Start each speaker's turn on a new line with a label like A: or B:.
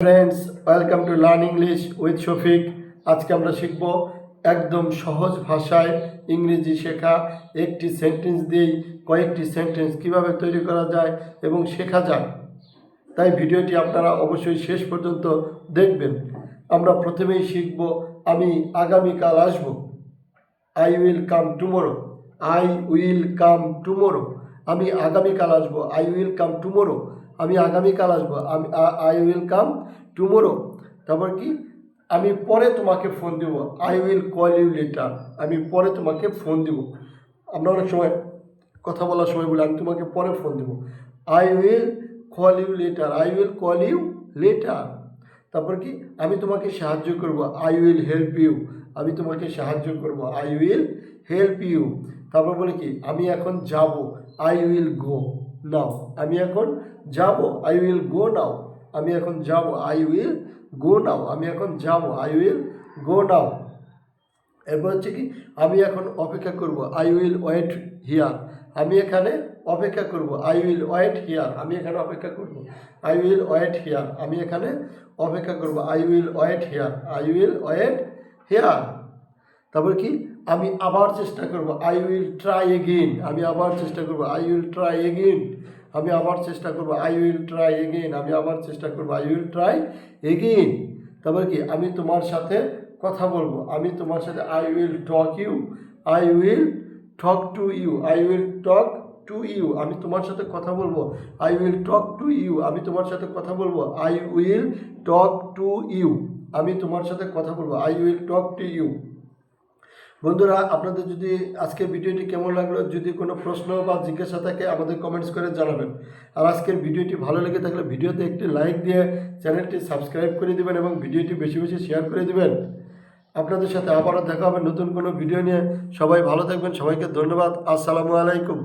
A: Friends, welcome to learn English with Shafiq. আজকে আমরা শিখব একদম সহজ ভাষায় ইংরেজি শেখা। একটি সেন্টেন্স দিয়েই কয়েকটি সেন্টেন্স কিভাবে তৈরি করা যায় এবং শেখা যায়। তাই ভিডিওটি আপনারা অবশ্যই শেষ পর্যন্ত দেখবেন। আমরা প্রথমেই শিখব আমি আগামীকাল আসব। I will come tomorrow. I will come tomorrow. আমি আগামীকাল আসবো। I will come tomorrow. আমি আগামীকাল আসবো। I will come tomorrow. তারপর কি, আমি পরে তোমাকে ফোন দেবো। I will call you later. আমি পরে তোমাকে ফোন দেব। আমরা অনেক সময় কথা বলার সময় বলি আমি তোমাকে পরে ফোন দেবো। I will call you later. I will call you later. তারপর কি, আমি তোমাকে সাহায্য করব। I will help you. আমি তোমাকে সাহায্য করব। I will help you. তারপর বলে কি, আমি এখন যাব। I will go now. আমি এখন যাব। I will go now. আমি এখন যাব। I will go now. আমি এখন যাব। I will go now. এরপর হচ্ছে কি, আমি এখন অপেক্ষা করব। I will wait here. আমি এখানে অপেক্ষা করব। I will wait here. আমি এখানে অপেক্ষা করব। I will wait here. আমি এখানে অপেক্ষা করব। I will wait here. I will wait here. তারপর কি, আমি আবার চেষ্টা করব। I will try again. আমি আবার চেষ্টা করব। I will try again. আমি আবার চেষ্টা করব। I will try again. আমি আবার চেষ্টা করব। I will try again. তারপর কি, আমি তোমার সাথে কথা বলবো। আমি তোমার সাথে I will talk you. I will talk to you. I will talk to you. আমি তোমার সাথে কথা বলবো। I will talk to you. আমি তোমার সাথে কথা বলবো। I will talk to you. আমি তোমার সাথে কথা বলবো। I will talk to you. বন্ধুরা, আপনাদের যদি আজকের ভিডিওটি কেমন লাগলো, যদি কোনো প্রশ্ন বা জিজ্ঞাসা থাকে আমাদের কমেন্টস করে জানাবেন। আর আজকের ভিডিওটি ভালো লেগে থাকলে ভিডিওতে একটি লাইক দিয়ে চ্যানেলটি সাবস্ক্রাইব করে দিবেন এবং ভিডিওটি বেশি বেশি শেয়ার করে দিবেন। আপনাদের সাথে আবারও দেখা হবে নতুন কোনো ভিডিও নিয়ে। সবাই ভালো থাকবেন। সবাইকে ধন্যবাদ। আসসালামু আলাইকুম।